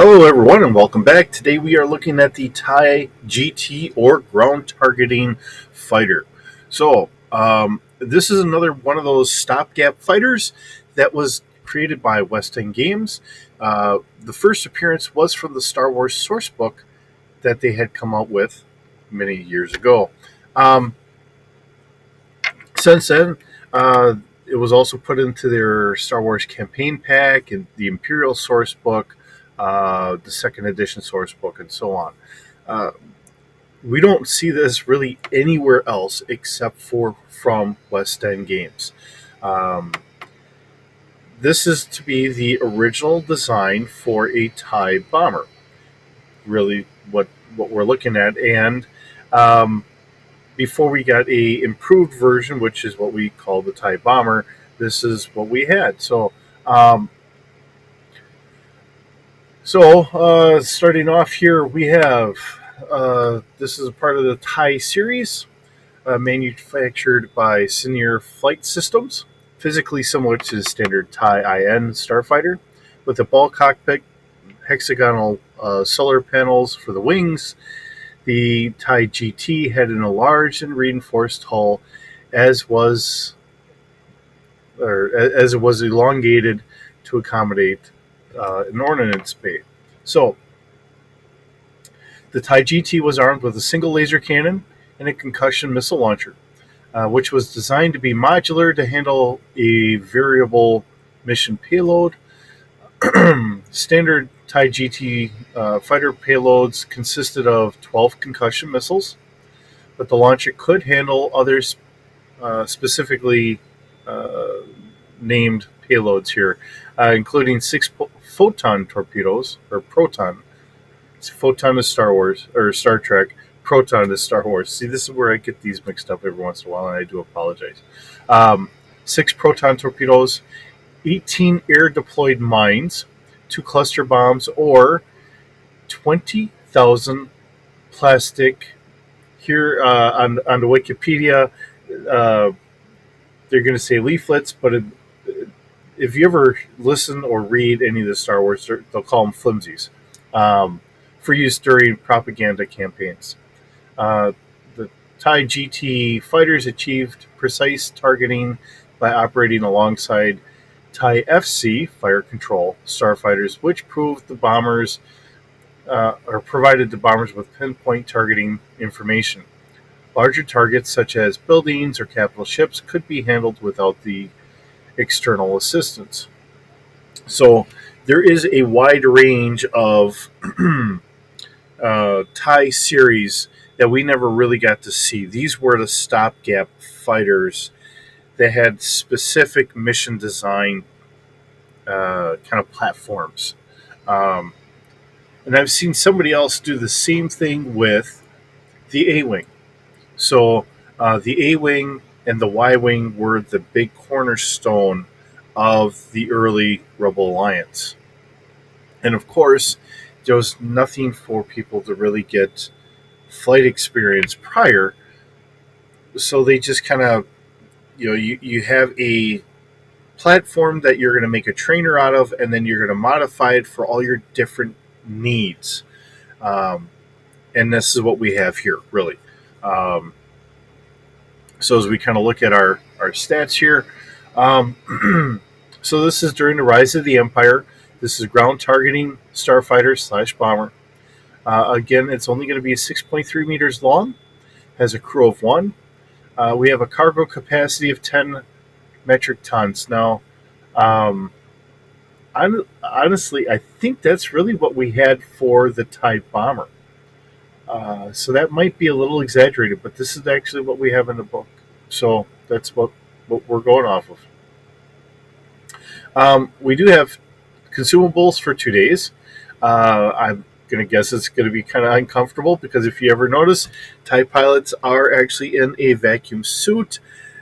Hello, everyone, and welcome back. Today we are looking at the TIE GT or Ground Targeting Fighter. This is another one of those stopgap fighters that was created by West End Games. The first appearance was from the Star Wars sourcebook that they had come out with many years ago. Um, since then, it was also put into their Star Wars campaign pack and the Imperial sourcebook, the second edition sourcebook, and so on. Uh, we don't see this really anywhere else except for from West End Games. Um, this is to be the original design for a TIE bomber. Really, what we're looking at, and um, before we got a improved version, which is what we call the TIE bomber, this is what we had. Starting off here, we have this is a part of the TIE series, manufactured by Senior Flight Systems, physically similar to the standard TIE IN starfighter, with a ball cockpit, hexagonal solar panels for the wings. The TIE GT had an enlarged and reinforced hull, as was as it was elongated to accommodate an ordnance bay. So the TIE GT was armed with a single laser cannon and a concussion missile launcher, which was designed to be modular to handle a variable mission payload. Standard TIE GT fighter payloads consisted of 12 concussion missiles, but the launcher could handle others specifically uh, named payloads here, including six photon torpedoes, or proton. Photon is Star Wars, or Star Trek. Proton is Star Wars. See, this is where I get these mixed up every once in a while, and I do apologize. Six proton torpedoes, 18 air deployed mines, two cluster bombs, or 20,000 plastic. Here on the Wikipedia, uh, they're going to say leaflets, but if you ever listen or read any of the Star Wars, they'll call them flimsies, um, for use during propaganda campaigns. Uh, the TIE GT fighters achieved precise targeting by operating alongside TIE FC fire control starfighters, which proved the bombers or provided the bombers with pinpoint targeting information. Larger targets, such as buildings or capital ships, could be handled without the external assistance. So there is a wide range of TIE series that we never really got to see. These were the stopgap fighters that had specific mission design kind of platforms. Um, and I've seen somebody else do the same thing with the A Wing. The A Wing and the Y Wing were the big cornerstone of the early Rebel Alliance. And of course, there was nothing for people to really get flight experience prior. So they just kind of, you have a platform that you're going to make a trainer out of, and then you're going to modify it for all your different needs. Um, and this is what we have here, really. Um, so as we kind of look at our stats here, so this is during the rise of the Empire. This is ground targeting starfighter slash bomber. Again, it's only going to be 6.3 meters long, has a crew of one. We have a cargo capacity of 10 metric tons. Now, um, honestly, I think that's really what we had for the TIE bomber. So that might be a little exaggerated, but this is actually what we have in the book. So that's what we're going off of. We do have consumables for 2 days. I'm going to guess it's going to be kind of uncomfortable because if you ever notice, TIE pilots are actually in a vacuum suit.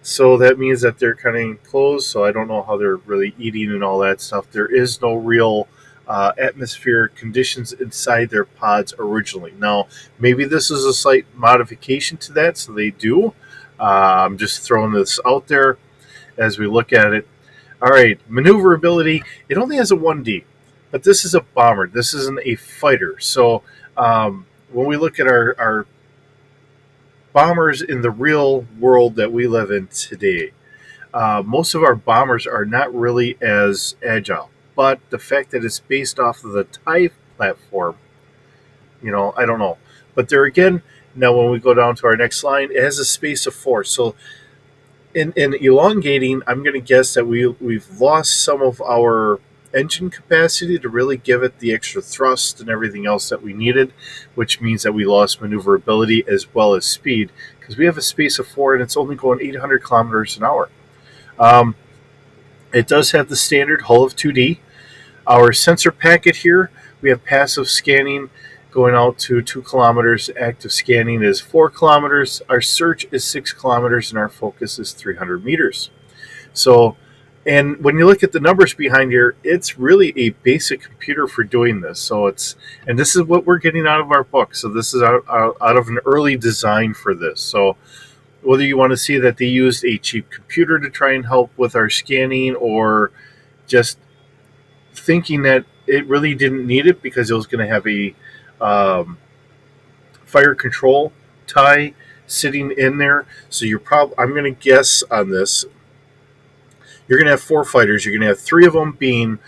So that means that they're kind of enclosed. So I don't know how they're really eating and all that stuff. There is no real atmospheric conditions inside their pods originally. Now, maybe this is a slight modification to that, so they do. I'm just throwing this out there as we look at it. All right, maneuverability. It only has a 1D. But this is a bomber. This isn't a fighter. So when we look at our bombers in the real world that we live in today, most of our bombers are not really as agile. But the fact that it's based off of the TIE platform, I don't know. But there again, now when we go down to our next line, it has a space of 4. So in elongating, I'm going to guess that we've lost some of our engine capacity to really give it the extra thrust and everything else that we needed, which means that we lost maneuverability as well as speed because we have a space of 4 and it's only going 800 kilometers an hour. Um, it does have the standard hull of 2D. Our sensor packet here, we have passive scanning going out to 2 kilometers. Active scanning is 4 kilometers. Our search is 6 kilometers, and our focus is 300 meters. So, and when you look at the numbers behind here, it's really a basic computer for doing this. So and this is what we're getting out of our book. So this is out of an early design for this. So whether you want to see that they used a cheap computer to try and help with our scanning, or just thinking that it really didn't need it because it was going to have a fire control tie sitting in there. So I'm going to guess on this, you're going to have 4 fighters. You're going to have 3 of them being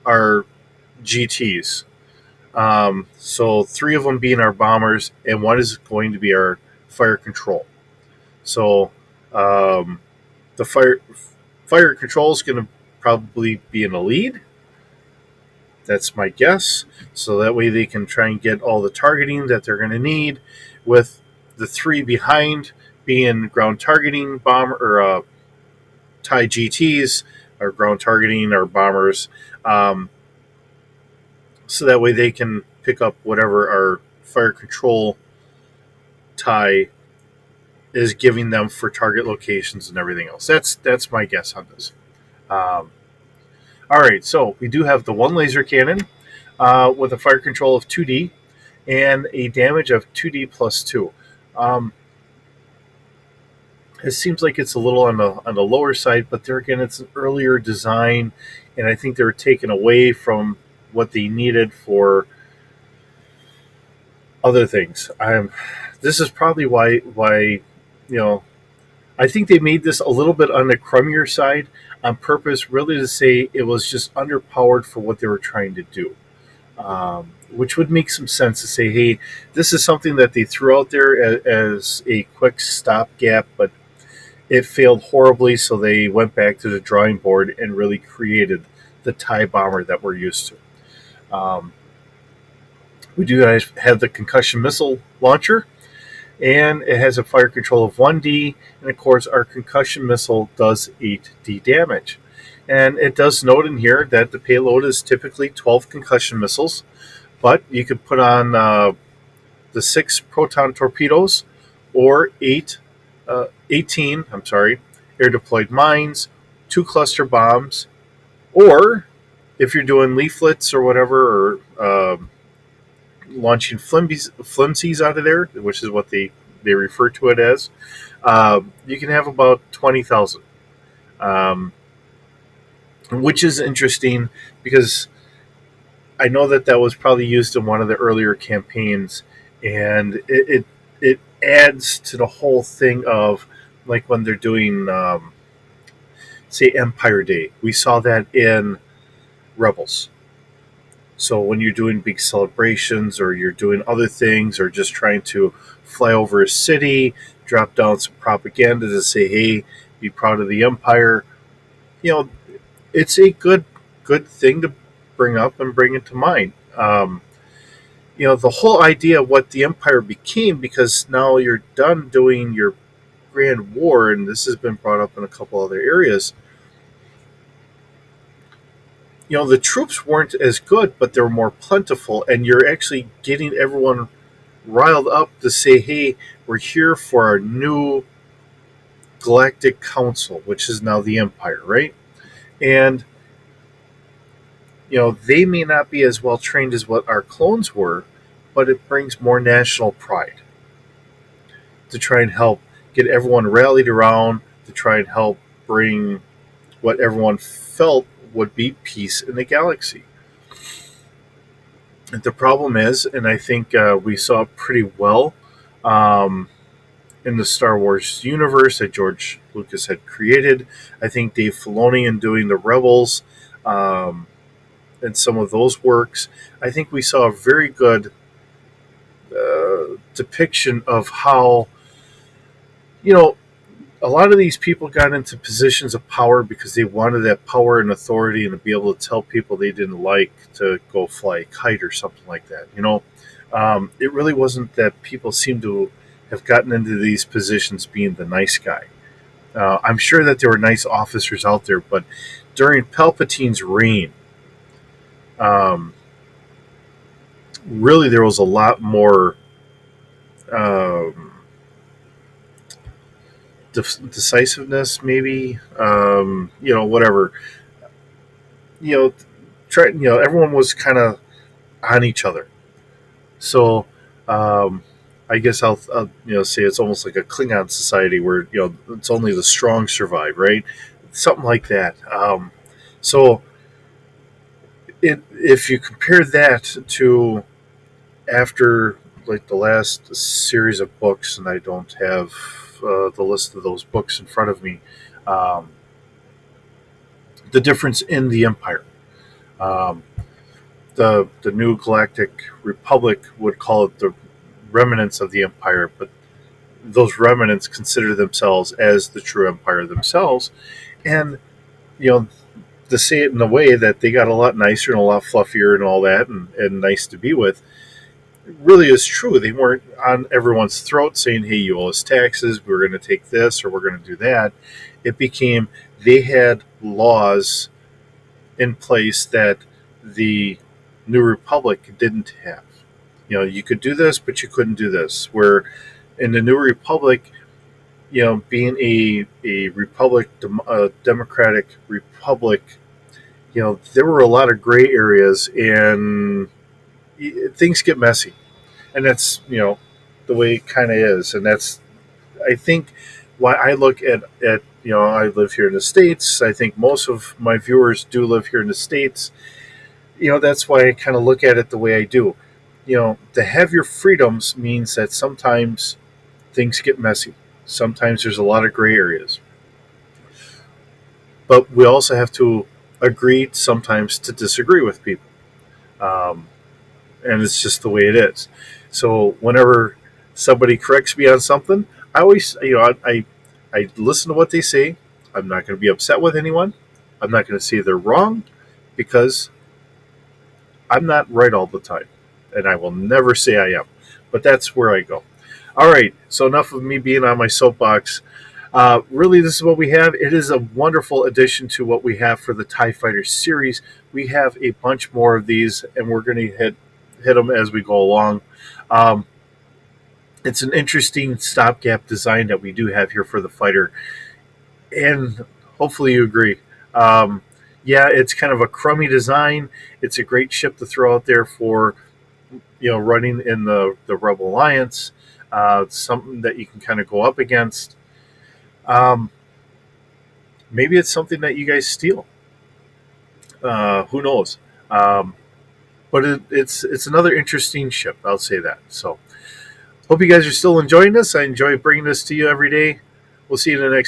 our GTs. So 3 of them being our bombers, and 1 is going to be our fire control. So the fire control is going to probably be in the lead. That's my guess. So that way they can try and get all the targeting that they're going to need, with the 3 behind being ground targeting bomber or TIE GTs, or ground targeting our bombers. So that way they can pick up whatever our fire control TIE is giving them for target locations and everything else. That's my guess on this. All right, so we do have the 1 laser cannon with a fire control of 2D and a damage of 2D plus 2. It seems like it's a little on the lower side, but there again, it's an earlier design, and I think they were taken away from what they needed for other things. This is probably why I think they made this a little bit on the crummier side on purpose, really to say it was just underpowered for what they were trying to do. Which would make some sense to say, hey, this is something that they threw out there as a quick stopgap, but it failed horribly, so they went back to the drawing board and really created the TIE bomber that we're used to. We do have the concussion missile launcher, and it has a fire control of 1D, and of course our concussion missile does 8D damage. And it does note in here that the payload is typically 12 concussion missiles, but you could put on the 6 proton torpedoes or 18 air deployed mines, 2 cluster bombs, or if you're doing leaflets or whatever, or launching flimsies out of there, which is what they refer to it as, you can have about 20,000. Which is interesting because I know that was probably used in one of the earlier campaigns, and it adds to the whole thing of, like, when they're doing, say, Empire Day. We saw that in Rebels. So when you're doing big celebrations, or you're doing other things, or just trying to fly over a city, drop down some propaganda to say, hey, be proud of the Empire, it's a good thing to bring up and bring it to mind. The whole idea of what the Empire became, because now you're done doing your Grand War, and this has been brought up in a couple other areas. The troops weren't as good, but they were more plentiful, and you're actually getting everyone riled up to say, hey, we're here for our new Galactic Council, which is now the Empire, right? And they may not be as well trained as what our clones were, but it brings more national pride to try and help get everyone rallied around, to try and help bring what everyone felt would be peace in the galaxy. The problem is, and I think we saw it pretty well um, in the Star Wars universe that George Lucas had created. I think Dave Filoni in doing the Rebels um, and some of those works. I think we saw a very good depiction of how, you know, a lot of these people got into positions of power because they wanted that power and authority and to be able to tell people they didn't like to go fly a kite or something like that. It really wasn't that people seemed to have gotten into these positions being the nice guy. I'm sure that there were nice officers out there, but during Palpatine's reign, um, really there was a lot more um, decisiveness, maybe. Whatever. You know, everyone was kind of on each other. So, um, I guess I'll say it's almost like a Klingon society where it's only the strong survive, right? Something like that. So, if you compare that to after like the last series of books, and I don't have the list of those books in front of me, um, the difference in the Empire. Um, the new Galactic Republic would call it the remnants of the Empire, but those remnants consider themselves as the true Empire themselves, and you know to say it in a way that they got a lot nicer and a lot fluffier and all that, and nice to be with. It really is true. They weren't on everyone's throat saying, "Hey, you owe us taxes. We're going to take this or we're going to do that." It became they had laws in place that the New Republic didn't have. You could do this, but you couldn't do this. Where in the New Republic, being a republic, a democratic republic, there were a lot of gray areas and things get messy. And that's, the way it kind of is. And that's, I think, why I look at, I live here in the States. I think most of my viewers do live here in the States. That's why I kind of look at it the way I do. To have your freedoms means that sometimes things get messy. Sometimes there's a lot of gray areas. But we also have to agree sometimes to disagree with people. Um, and it's just the way it is. So whenever somebody corrects me on something, I always, I listen to what they say. I'm not going to be upset with anyone. I'm not going to say they're wrong because I'm not right all the time. And I will never say I am. But that's where I go. All right. So enough of me being on my soapbox. Really, this is what we have. It is a wonderful addition to what we have for the TIE Fighter series. We have a bunch more of these, and we're going to hit them as we go along. Um, it's an interesting stopgap design that we do have here for the fighter, and hopefully you agree. Um, yeah, it's kind of a crummy design. It's a great ship to throw out there for running in the Rebel Alliance. Something that you can kind of go up against. Um, Maybe it's something that you guys steal. Who knows? Um, but it's another interesting ship. I'll say that. So hope you guys are still enjoying this. I enjoy bringing this to you every day. We'll see you in the next